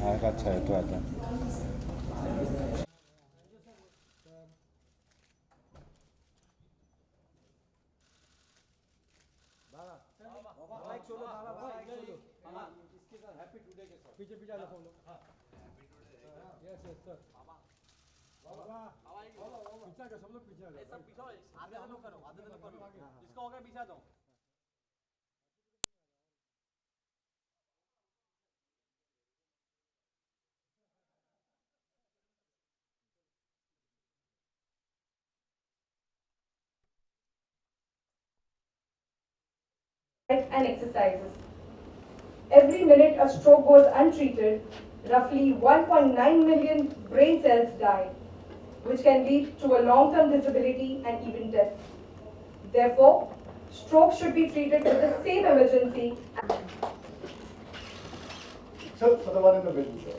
हाँ अच्छा है तो आता है। पीछे पीछे आलो फॉलो। Yes yes sir. बाबा पीछे आ जाओ, सब लोग पीछे आ जाओ। सब पीछे आधे लोग करो, आधे लोग करो। जिसका हो गया पीछे आ जाओ। And exercises. Every minute a stroke goes untreated, roughly 1.9 million brain cells die, which can lead to a long-term disability and even death. Therefore, stroke should be treated with the same emergency. So, for the one in the middle, sir.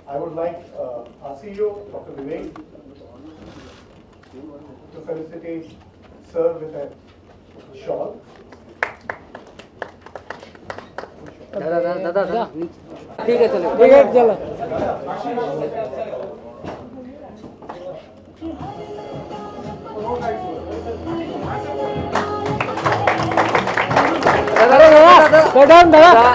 I would like our CEO, Dr. Vivek, to felicitate sir with a shawl. दादा ठीक है चलो ठीक है चलो दादा दादा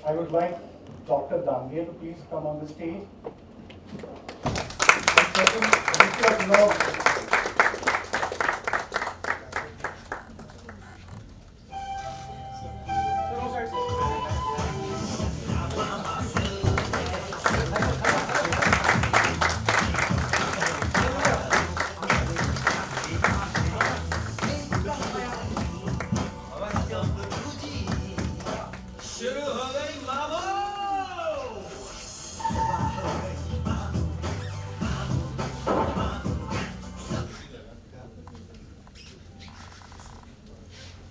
I would like Dr. Dange to please come on the stage.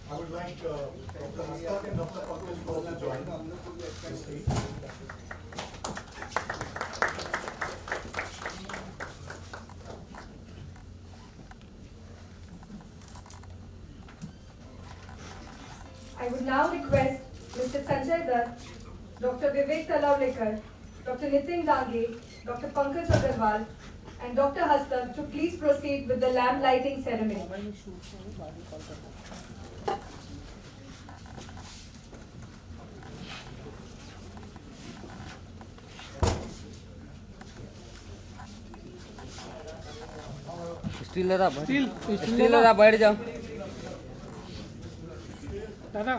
I would like Dr. Dutt and Dr. Pankaj to also join the stage. I would now request Mr. Sanjay Dutt, Dr. Vivek Talawlekar, Dr. Nitin Dange, Dr. Pankaj Agarwal, and Dr. Hastak to please proceed with the lamp lighting ceremony. Steel दादा बैठ जाओ दादा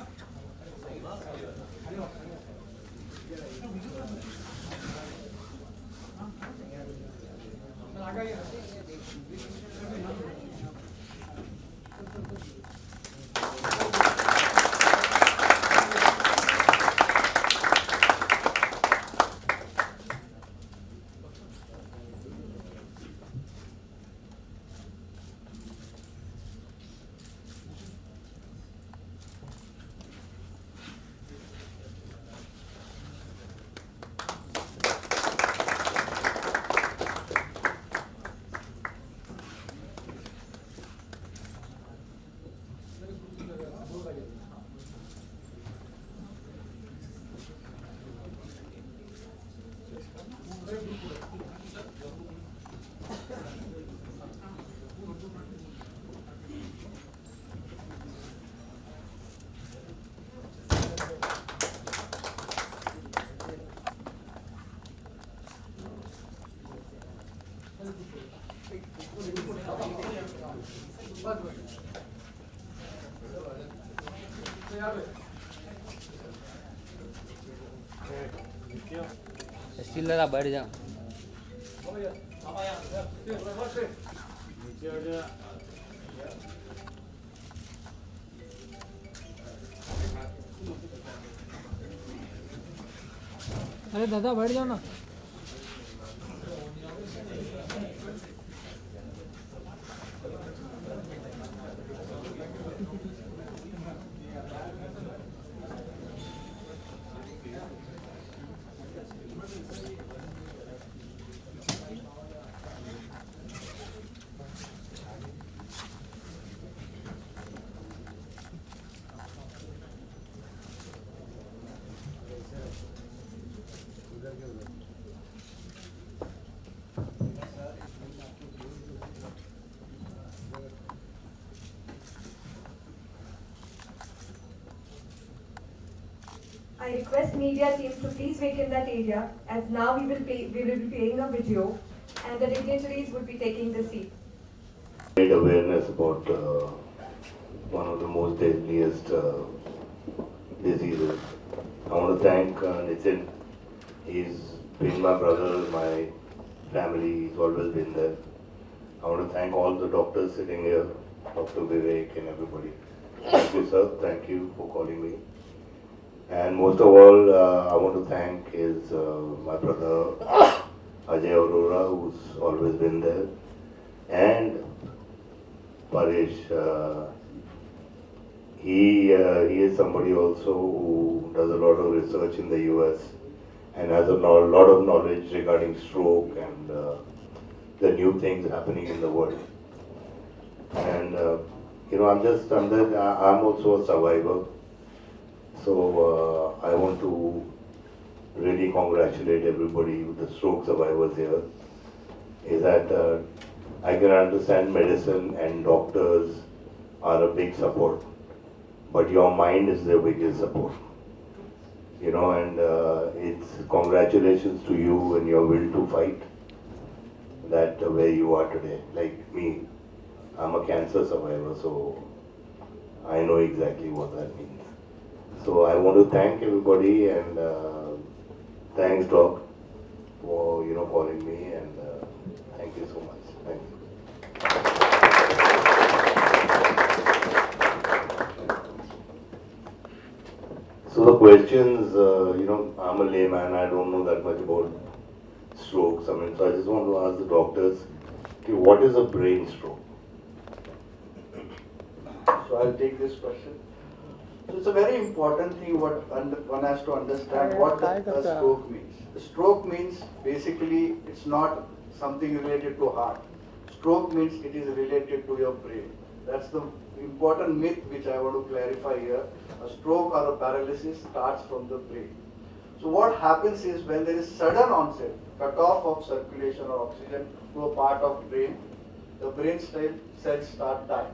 steel दादा बैठ जाओ अरे दादा बैठ जाओ ना. I request media team to please vacate that area, as now we will be playing a video and the dignitaries would be taking the seat. Great awareness about one of the most deadliest diseases. I want to thank Nitin. He's been my brother, my family, he's always been there. I want to thank all the doctors sitting here, Dr. Vivek and everybody. Thank you, sir. Thank you for calling me. And most of all, I want to thank my brother Ajay Aurora, who's always been there, and Paresh. He is somebody also who does a lot of research in the US and has a lot of knowledge regarding stroke and the new things happening in the world. And I'm also a survivor. So I want to really congratulate everybody, the stroke survivors here. Is that I can understand medicine and doctors are a big support, but your mind is the biggest support. You know, and it's congratulations to you and your will to fight that where you are today. Like me, I'm a cancer survivor, so I know exactly what that means. So I want to thank everybody and thanks Doc for calling me and thank you so much. Thank you. So the questions, I'm a layman, I don't know that much about strokes. So I just want to ask the doctors, okay, what is a brain stroke? So I'll take this question. So it's a very important thing what one has to understand what a stroke means. The stroke means basically it's not something related to heart. Stroke means it is related to your brain. That's the important myth which I want to clarify here. A stroke or a paralysis starts from the brain. So what happens is when there is sudden onset, cut off of circulation or oxygen to a part of brain, the brain cells start dying.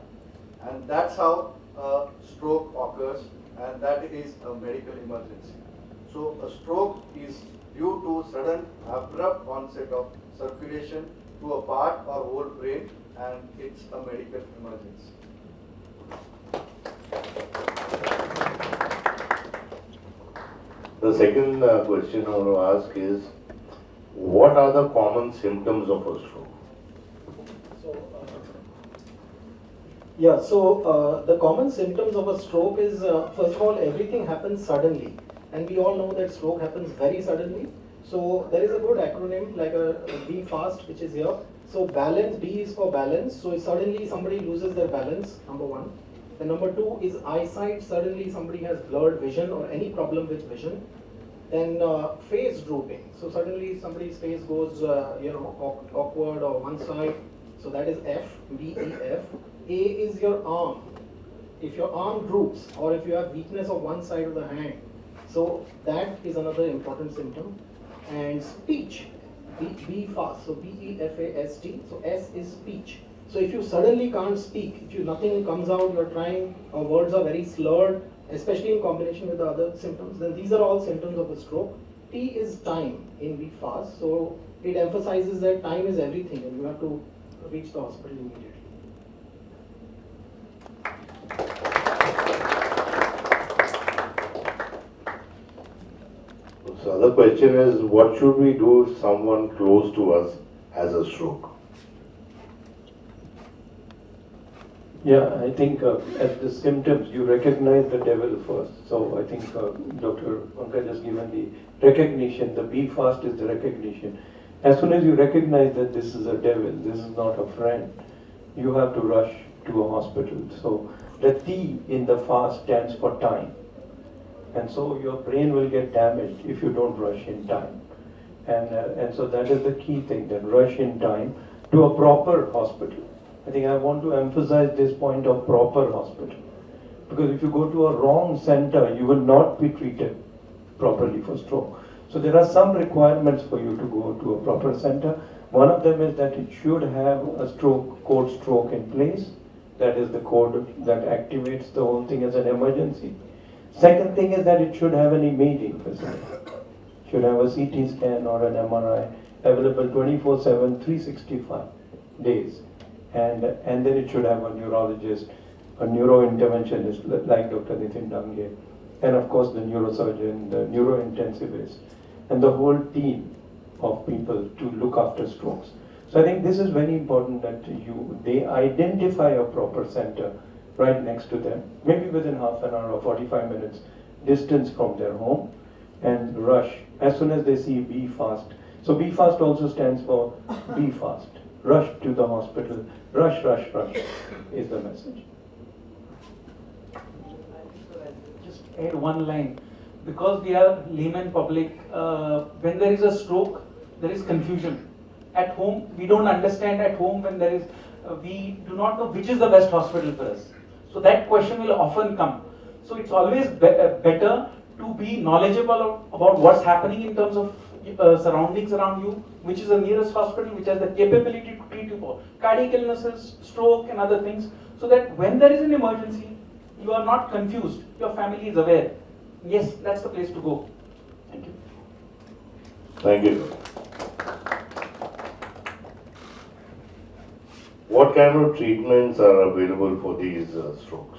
And that's how stroke occurs, and that is a medical emergency. So a stroke is due to sudden abrupt onset of circulation to a part or whole brain, and it's a medical emergency. The second question I want to ask is, what are the common symptoms of a stroke? The common symptoms of a stroke is, first of all, everything happens suddenly. And we all know that stroke happens very suddenly. So there is a good acronym like a B fast, which is here. So balance, B is for balance. So if suddenly somebody loses their balance, number one. The number two is eyesight. Suddenly somebody has blurred vision or any problem with vision. Then face drooping. So suddenly somebody's face goes, awkward or one side. So that is F, B, E, F. A is your arm. If your arm droops or if you have weakness of one side of the hand, so that is another important symptom. And speech, B fast, so B-E-F-A-S-T, so S is speech. So if you suddenly can't speak, if nothing comes out, you're trying, or words are very slurred, especially in combination with the other symptoms, then these are all symptoms of a stroke. T is time in B fast, so it emphasizes that time is everything and you have to reach the hospital immediately. So other question is, what should we do if someone close to us has a stroke? Yeah, I think as the symptoms, you recognize the devil first. So I think Dr. Pankaj has given the recognition. The be fast is the recognition. As soon as you recognize that this is a devil, this is not a friend, you have to rush to a hospital. So the T in the fast stands for time. And so your brain will get damaged if you don't rush in time. And so that is the key thing, that rush in time to a proper hospital. I think I want to emphasize this point of proper hospital. Because if you go to a wrong center, you will not be treated properly for stroke. So there are some requirements for you to go to a proper center. One of them is that it should have a code stroke in place. That is the code that activates the whole thing as an emergency. Second thing is that it should have an imaging facility. It should have a CT scan or an MRI available 24/7, 365 days. And then it should have a neurologist, a neurointerventionist like Dr. Nitin Dange, and of course the neurosurgeon, the neurointensivist, and the whole team of people to look after strokes. So I think this is very important that they identify a proper center right next to them, maybe within half an hour or 45 minutes distance from their home, and rush as soon as they see Be Fast. So Be Fast also stands for Be Fast. Rush to the hospital. Rush, rush, rush is the message. Just add one line. Because we are layman public, when there is a stroke, there is confusion. At home, we don't understand at home when there is, we do not know which is the best hospital for us. So that question will often come. So it's always better to be knowledgeable about what's happening in terms of surroundings around you, which is the nearest hospital, which has the capability to treat you for cardiac illnesses, stroke and other things, so that when there is an emergency, you are not confused, your family is aware. Yes, that's the place to go. Thank you. Thank you. What kind of treatments are available for these strokes?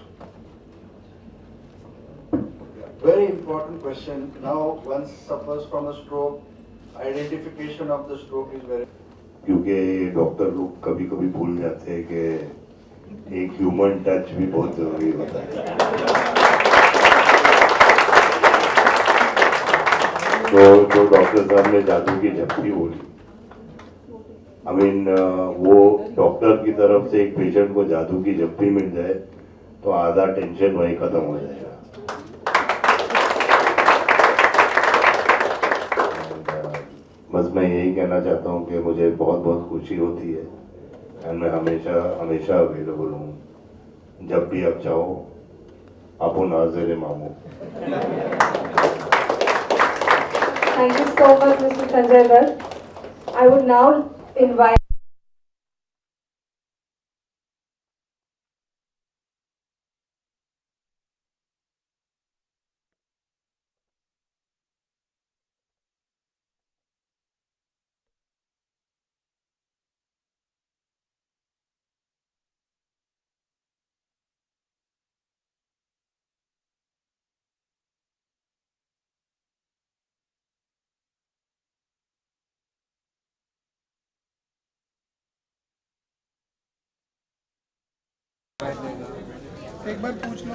Very important question. Now, one suffers from a stroke, identification of the stroke is very. क्योंकि doctor लोग कभी कभी भूल जाते हैं कि एक human touch भी बहुत जरूरी होता है. तो जो डॉक्टर साहब ने जादू की झप्पी बोली, वो डॉक्टर की तरफ से एक पेशेंट को जादू की झप्पी मिल जाए तो आधा टेंशन वहीं खत्म हो जाएगा. बस मैं यही कहना चाहता हूँ कि मुझे बहुत बहुत खुशी होती है एंड मैं हमेशा हमेशा अवेलेबल हूँ. जब भी आप चाहो आप नाज़िर मामू. Thank you so much, Mr. Sanjay Dutt. I would now invite एक बार पूछ लो.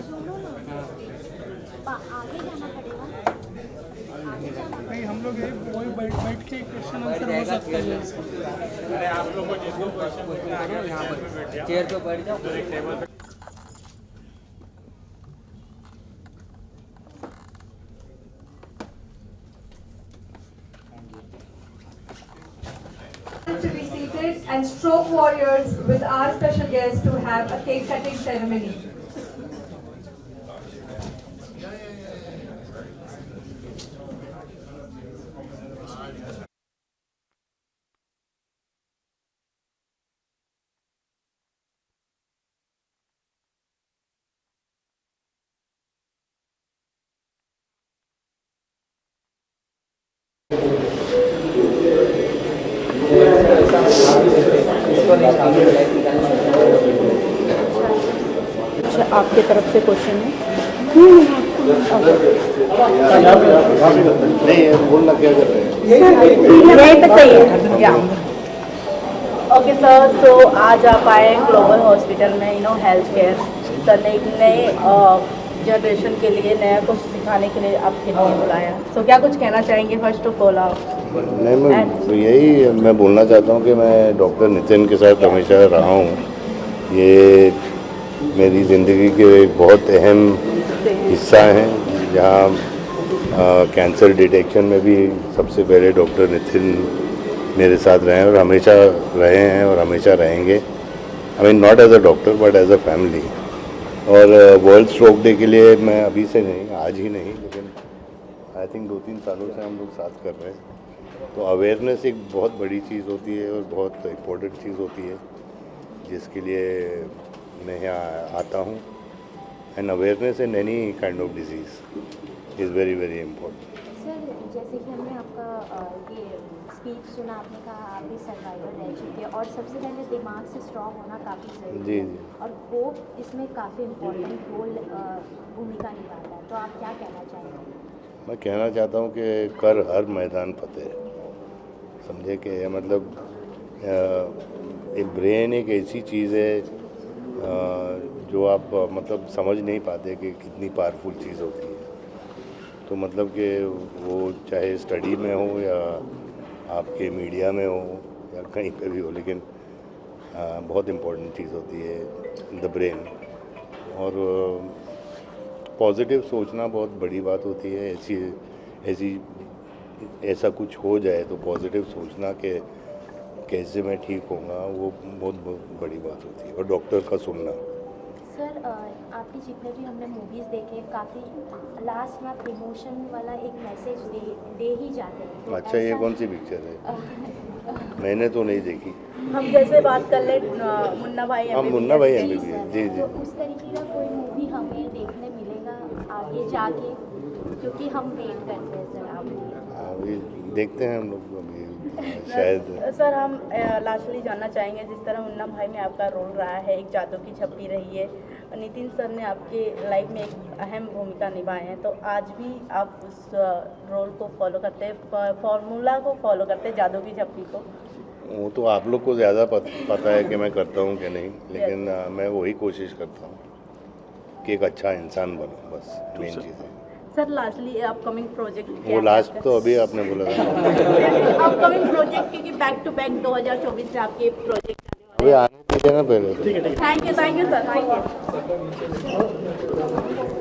नहीं, हम लोग वही बैठ के क्वेश्चन आंसर हो सकते हैं. अरे आप लोग को जिसको क्वेश्चन पूछना है आगे यहाँ पर चेयर पे बैठ जाओ. to be seated and stroke warriors with our special guest to have a cake cutting ceremony. अच्छा, आपके तरफ से क्वेश्चन है. नहीं बोलना क्या कर रहे हैं. यहीं पे सही है. ओके सर, सो आज आप आए ग्लोबल हॉस्पिटल में हेल्थ केयर सर ने एक नए जनरेशन के लिए नया कुछ सिखाने के लिए आपके लिए बुलाया। सो क्या कुछ कहना चाहेंगे फर्स्ट ऑफ ऑल आप? नहीं, मैं तो यही मैं बोलना चाहता हूँ कि मैं डॉक्टर नितिन के साथ हमेशा रहा हूँ। ये मेरी ज़िंदगी के एक बहुत अहम हिस्सा हैं, जहाँ कैंसर डिटेक्शन में भी सबसे पहले डॉक्टर नितिन मेरे साथ रहे हैं और हमेशा रहे हैं और हमेशा रहेंगे। I mean not as a doctor but as a family. और वर्ल्ड स्ट्रोक डे के लिए मैं अभी से नहीं, आज ही नहीं, लेकिन आई थिंक 2-3 सालों से हम लोग साथ कर रहे हैं। तो अवेयरनेस एक बहुत बड़ी चीज़ होती है और बहुत इम्पोर्टेंट चीज़ होती है, जिसके लिए मैं यहाँ आता हूँ। And awareness in any kind of disease is very very important. Sir, जैसे कि हमने आपका ये स्पीच सुना, आपने कहा आप भी सर्वाइवर रह चुके हैं और सबसे पहले दिमाग से स्ट्रॉन्ग होना काफ़ी ज़रूरी है। और वो इसमें काफ़ी इम्पोर्टेंट रोल भूमिका निभाता है। तो आप क्या कहना चाहेंगे? मैं कहना चाहता हूँ कि कर हर मैदान फतेह, समझे कि मतलब एक ब्रेन एक ऐसी चीज़ है जो आप मतलब समझ नहीं पाते कि कितनी पावरफुल चीज़ होती है। तो मतलब कि वो चाहे स्टडी में हो या आपके मीडिया में हो या कहीं पे भी हो, लेकिन बहुत इम्पोर्टेंट चीज़ होती है द ब्रेन। और पॉजिटिव सोचना बहुत बड़ी बात होती है। ऐसा कुछ हो जाए तो पॉजिटिव सोचना कि कैसे मैं ठीक होऊंगा, वो बहुत बड़ी बात होती है। और डॉक्टर का सुनना। सर, आपकी जितने भी हमने मूवीज़ देखे, काफ़ी लास्ट में आप इमोशन वाला एक मैसेज दे ही जाते हैं। तो अच्छा, ये कौन सी पिक्चर है? मैंने तो नहीं देखी। हम जैसे बात कर ले मुन्ना भाई हम मुन्ना भाई MBBS, जी जी। तो उस तरीके का कोई मूवी हमें देखने मिलेगा आगे जाके, क्योंकि हम वेट करते हैं सर आपकी। अभी देखते हैं हम लोग अभी शायद। सर, हम लास्टली जानना चाहेंगे, जिस तरह मुन्ना भाई में आपका रोल रहा है, एक जादू की छप्पी रही है, नितिन सर ने आपके लाइफ में एक अहम भूमिका निभाए हैं, तो आज भी आप उस रोल को फॉलो करते हैं, फॉर्मूला को फॉलो करते हैं, जादू की छप्पी को? वो तो आप लोग को ज़्यादा पता है कि मैं करता हूँ कि नहीं, लेकिन मैं वही कोशिश करता हूँ कि एक अच्छा इंसान बनूँ, बस मेन चीज़ है। सर, लास्टली अपकमिंग प्रोजेक्ट वो लास्ट तो अभी आपने बोला था। अपकमिंग प्रोजेक्ट, क्योंकि बैक टू बैक 2024 में आपके प्रोजेक्ट अभी आने दीजिए ना पहले। Thank you sir, thank you.